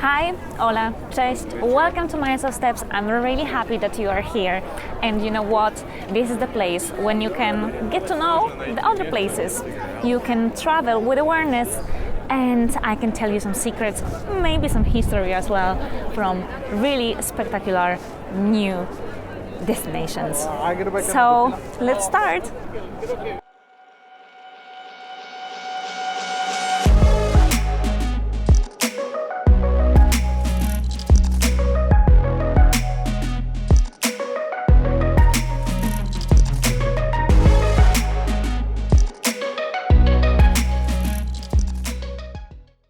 Hi, hola, cześć, welcome to Mysore Steps. I'm really happy that you are here. And you know what? This is the place when you can get to know the other places. You can travel with awareness, and I can tell you some secrets, maybe some history as well, from really spectacular new destinations. So let's start.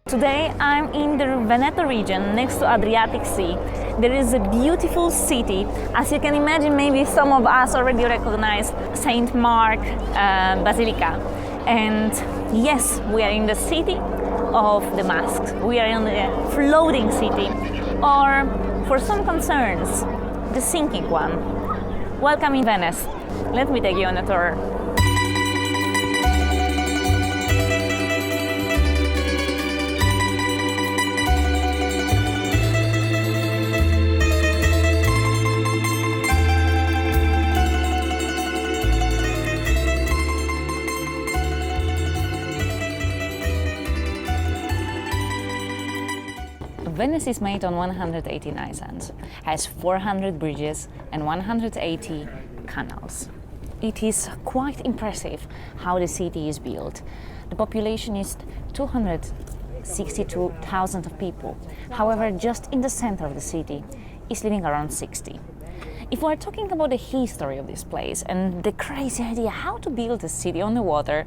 Today I'm in the Veneto region next to Adriatic Sea. There is a beautiful city. As you can imagine, maybe some of us already recognize Saint Mark Basilica. And yes, we are in the city of the masks. We are in the floating city, or for some concerns, the sinking one. Welcome in Venice. Let me take you on a tour. Venice is made on 118 islands, has 400 bridges and 180 canals. It is quite impressive how the city is built. The population is 262,000 of people. However, just in the center of the city is living around 60. If we're talking about the history of this place and the crazy idea how to build a city on the water,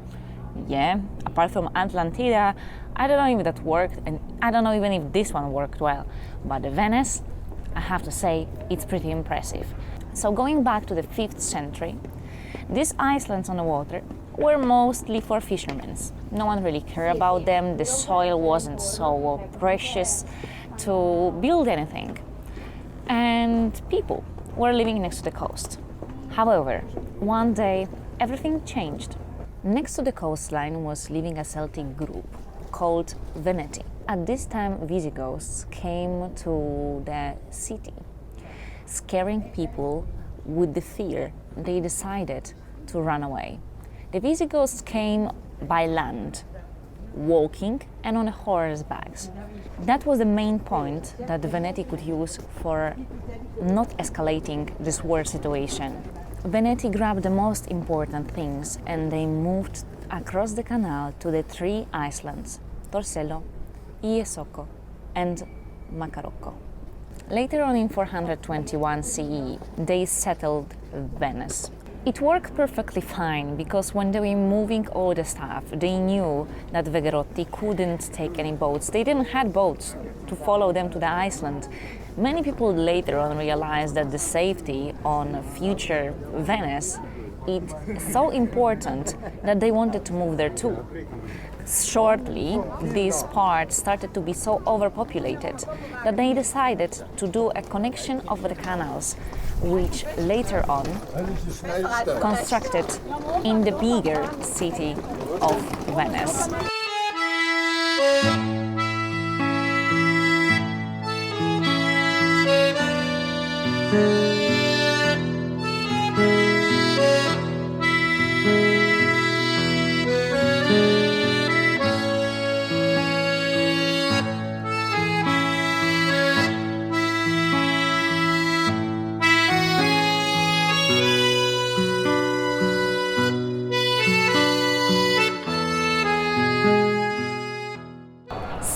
yeah, apart from Atlantida, I don't know if that worked, and I don't know even if this one worked well. But the Venice, I have to say, it's pretty impressive. So going back to the 5th century, these islands on the water were mostly for fishermen. No one really cared about them. The soil wasn't so precious to build anything. And people were living next to the coast. However, one day, everything changed. Next to the coastline was living a Celtic group called Veneti. At this time, Visigoths came to the city, scaring people with the fear. They decided to run away. The Visigoths came by land, walking and on horsebacks. That was the main point that the Veneti could use for not escalating this war situation. Veneti grabbed the most important things and they moved across the canal to the 3 islands, Torcello, Jesolo, and Macarocco. Later on in 421 CE, they settled Venice. It worked perfectly fine because when they were moving all the stuff, they knew that Veggerotti couldn't take any boats. They didn't have boats to follow them to the island. Many people later on realized that the safety on future Venice is so important that they wanted to move there too. Shortly, this part started to be so overpopulated that they decided to do a connection of the canals, which later on constructed in the bigger city of Venice.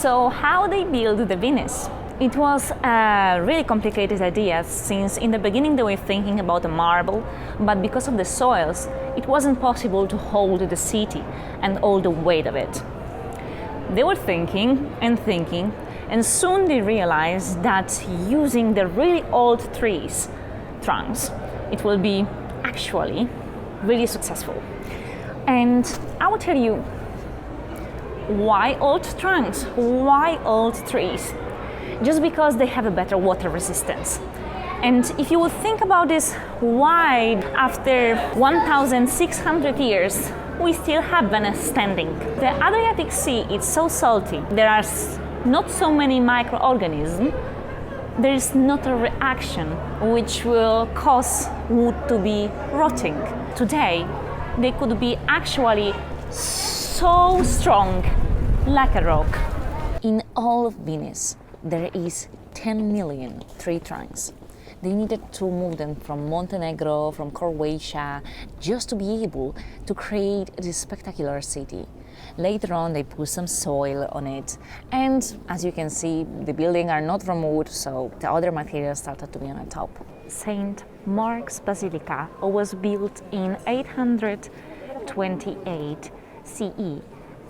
So how they built the Venice? It was a really complicated idea since in the beginning they were thinking about the marble, but because of the soils, it wasn't possible to hold the city and all the weight of it. They were thinking, and soon they realized that using the really old trees, trunks, it will be actually really successful. And I will tell you, why old trunks? Why old trees? Just because they have a better water resistance. And if you would think about this, why after 1,600 years we still have Venice standing? The Adriatic Sea is so salty. There are not so many microorganisms, there is not a reaction which will cause wood to be rotting. Today, they could be actually so strong like a rock. In all of Venice, there is 10 million tree trunks. They needed to move them from Montenegro, from Croatia, just to be able to create this spectacular city. Later on, they put some soil on it, and as you can see, the buildings are not from wood, so the other materials started to be on the top. Saint Mark's Basilica was built in 828 CE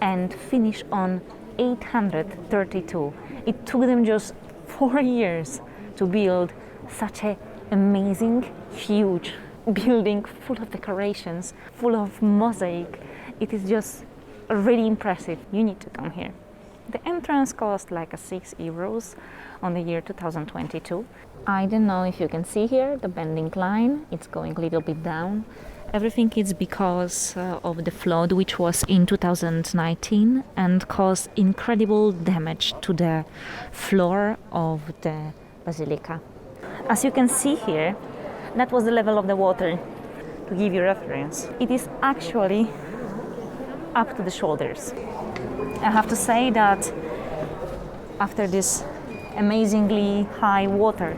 and finished on 832. It took them just 4 years to build such an amazing, huge building full of decorations, full of mosaic. It is just really impressive. You need to come here. The entrance cost like €6 on the year 2022. I don't know if you can see here the bending line. It's going a little bit down. Everything is because of the flood which was in 2019 and caused incredible damage to the floor of the basilica. As you can see here, that was the level of the water. To give you reference, it is actually up to the shoulders. I have to say that after this amazingly high water,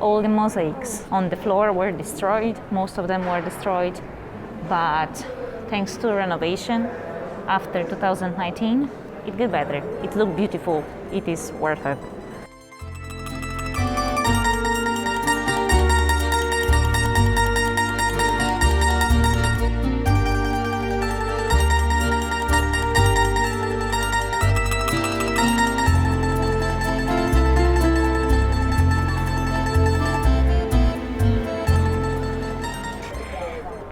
all the mosaics on the floor were destroyed. Most of them were destroyed, but thanks to renovation after 2019, it got better. It looked beautiful. It is worth it.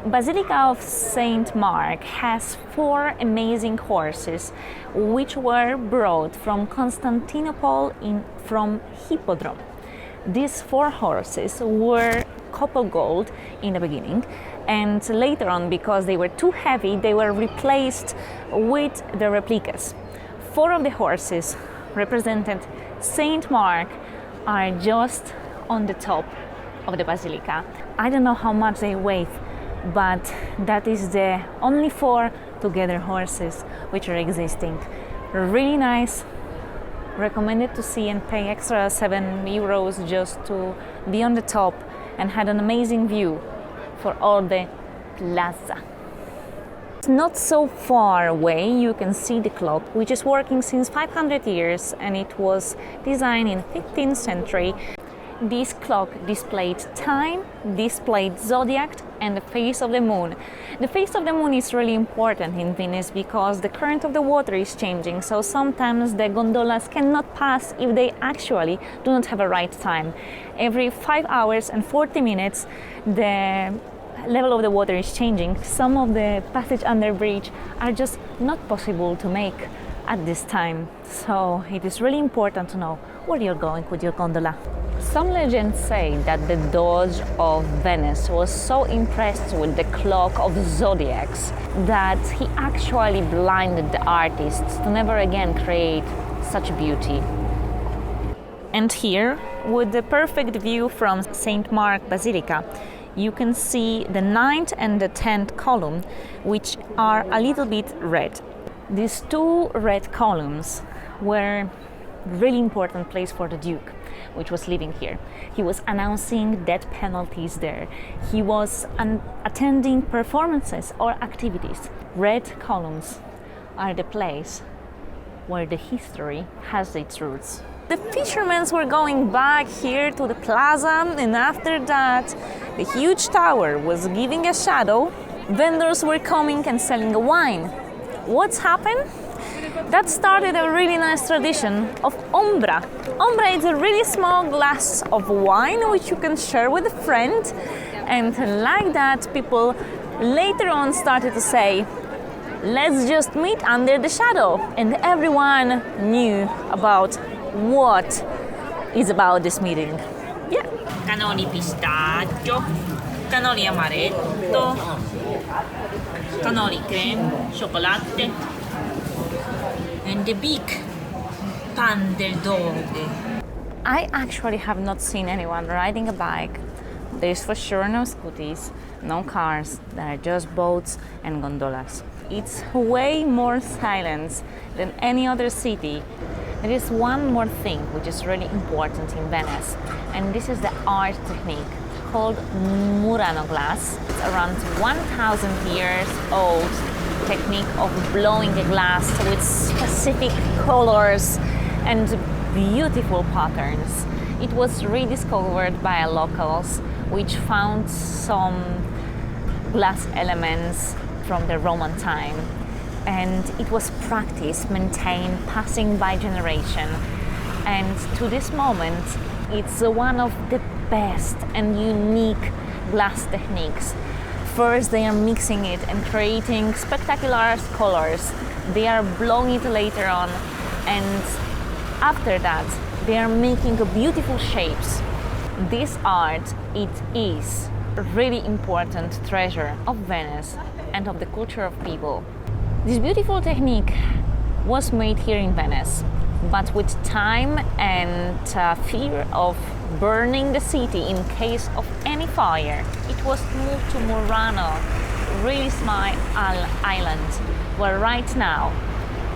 Basilica of Saint Mark has 4 amazing horses which were brought from Constantinople from Hippodrome. These 4 horses were copper gold in the beginning, and later on, because they were too heavy, they were replaced with the replicas. 4 of the horses represented Saint Mark are just on the top of the basilica. I don't know how much they weigh, but that is the only 4 together horses which are existing. Really nice. Recommended to see and pay extra €7 just to be on the top and had an amazing view for all the plaza. Not so far away you can see the clock, which is working since 500 years, and it was designed in 15th century. This clock displayed time, displayed zodiac and the phase of the moon. The phase of the moon is really important in Venice because the current of the water is changing, so sometimes the gondolas cannot pass if they actually do not have a right time. Every 5 hours and 40 minutes the level of the water is changing. Some of the passage under bridge are just not possible to make at this time, so it is really important to know where you're going with your gondola. Some legends say that the Doge of Venice was so impressed with the clock of zodiacs that he actually blinded the artists to never again create such beauty. And here, with the perfect view from St. Mark Basilica, you can see the 9th and the 10th column, which are a little bit red. These 2 red columns were really important place for the Duke, which was living here. He was announcing death penalties there. He was attending performances or activities. Red columns are the place where the history has its roots. The fishermen were going back here to the plaza, and after that, the huge tower was giving a shadow. Vendors were coming and selling wine. What's happened? That started a really nice tradition of ombra. Ombra is a really small glass of wine which you can share with a friend, and like that people later on started to say, let's just meet under the shadow, and everyone knew about what is about this meeting. Yeah. Cannoli pistacchio, cannoli amaretto, cannoli creme, chocolate, and the big Thunderdog. I actually have not seen anyone riding a bike. There's for sure no scooties, no cars, there are just boats and gondolas. It's way more silence than any other city. There is one more thing which is really important in Venice, and this is the art technique called Murano glass. It's around 1,000 years old technique of blowing a glass with specific colors and beautiful patterns. It was rediscovered by locals, which found some glass elements from the Roman time, and it was practiced, maintained, passing by generation, and to this moment it's one of the best and unique glass techniques. First they are mixing it and creating spectacular colors, they are blowing it later on, and after that they are making beautiful shapes. This art, it is a really important treasure of Venice and of the culture of people. This beautiful technique was made here in Venice, but with time and fear of burning the city in case of any fire, it was moved to Murano, really small island, where right now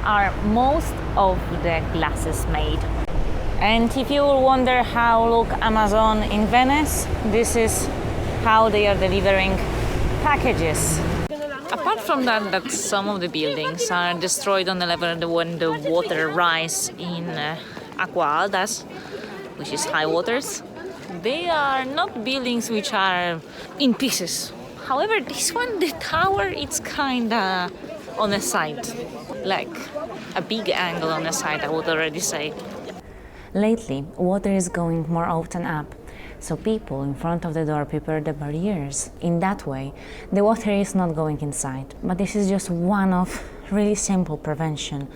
are most of the glasses made. And if you will wonder how look Amazon in Venice, this is how they are delivering packages. Apart from that some of the buildings are destroyed on the level when the water rise in Acqua Altas, which is high waters. They are not buildings which are in pieces. However, this one, the tower, it's kinda on the side, like a big angle on the side, I would already say. Lately, water is going more often up, so people in front of the door prepare the barriers. In that way, the water is not going inside. But this is just one of really simple prevention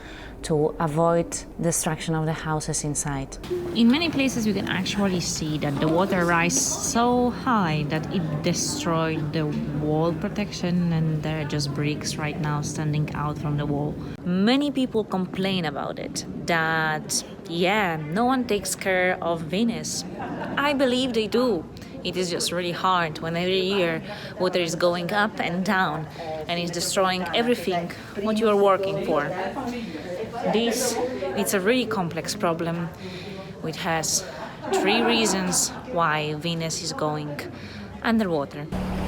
to avoid destruction of the houses inside. In many places you can actually see that the water rises so high that it destroyed the wall protection, and there are just bricks right now standing out from the wall. Many people complain about it, that no one takes care of Venice. I believe they do. It is just really hard when every year water is going up and down and is destroying everything what you are working for. It's a really complex problem which has 3 reasons why Venice is going underwater.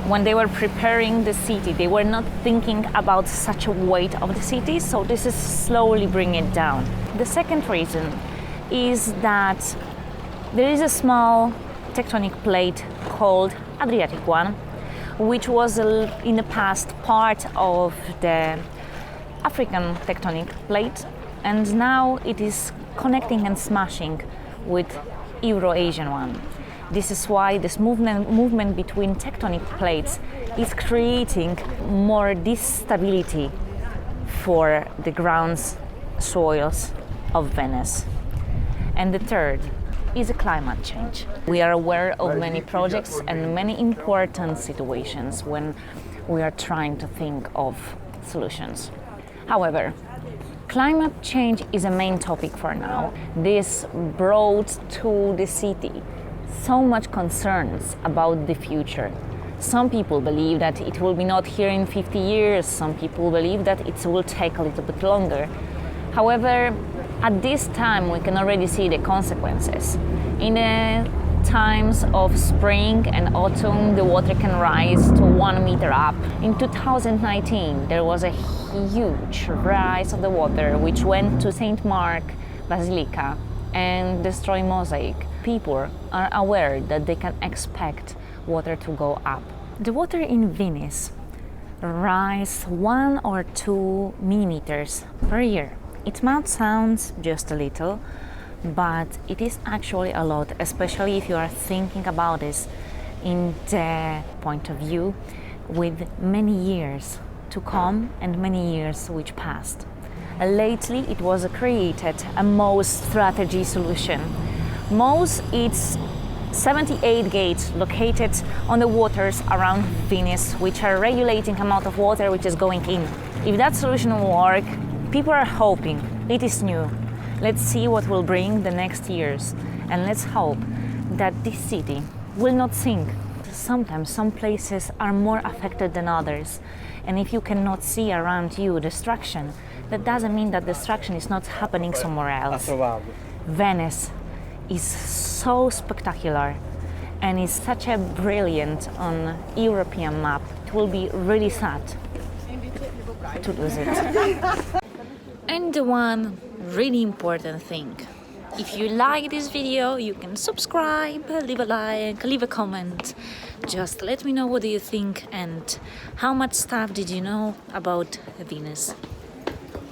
When they were preparing the city, they were not thinking about such a weight of the city, so this is slowly bringing it down. The second reason is that there is a small tectonic plate called Adriatic one, which was in the past part of the African tectonic plate, and now it is connecting and smashing with Euro-Asian one. This is why this movement between tectonic plates is creating more instability for the grounds, soils of Venice. And the third is a climate change. We are aware of many projects and many important situations when we are trying to think of solutions. However, climate change is a main topic for now. This brought to the city so much concerns about the future. Some people believe that it will be not here in 50 years. Some people believe that it will take a little bit longer. However, at this time we can already see the consequences. In the times of spring and autumn, the water can rise to 1 meter up. In 2019, there was a huge rise of the water which went to St. Mark Basilica and destroyed mosaic. People are aware that they can expect water to go up. The water in Venice rise 1 or 2 millimeters per year. It might sound just a little, but it is actually a lot, especially if you are thinking about this in the point of view with many years to come and many years which passed. Lately it was created a MOSE strategy solution. MOSE is 78 gates located on the waters around Venice, which are regulating amount of water which is going in. If that solution will work, people are hoping, it is new, Let's see what will bring the next years, and let's hope that this city will not sink. Sometimes some places are more affected than others, and if you cannot see around you destruction, that doesn't mean that destruction is not happening somewhere else. Venice is so spectacular and is such a brilliant on European map. It will be really sad to lose it. And the one really important thing, if you like this video, you can subscribe, leave a like, leave a comment. Just let me know what do you think and how much stuff did you know about Venice.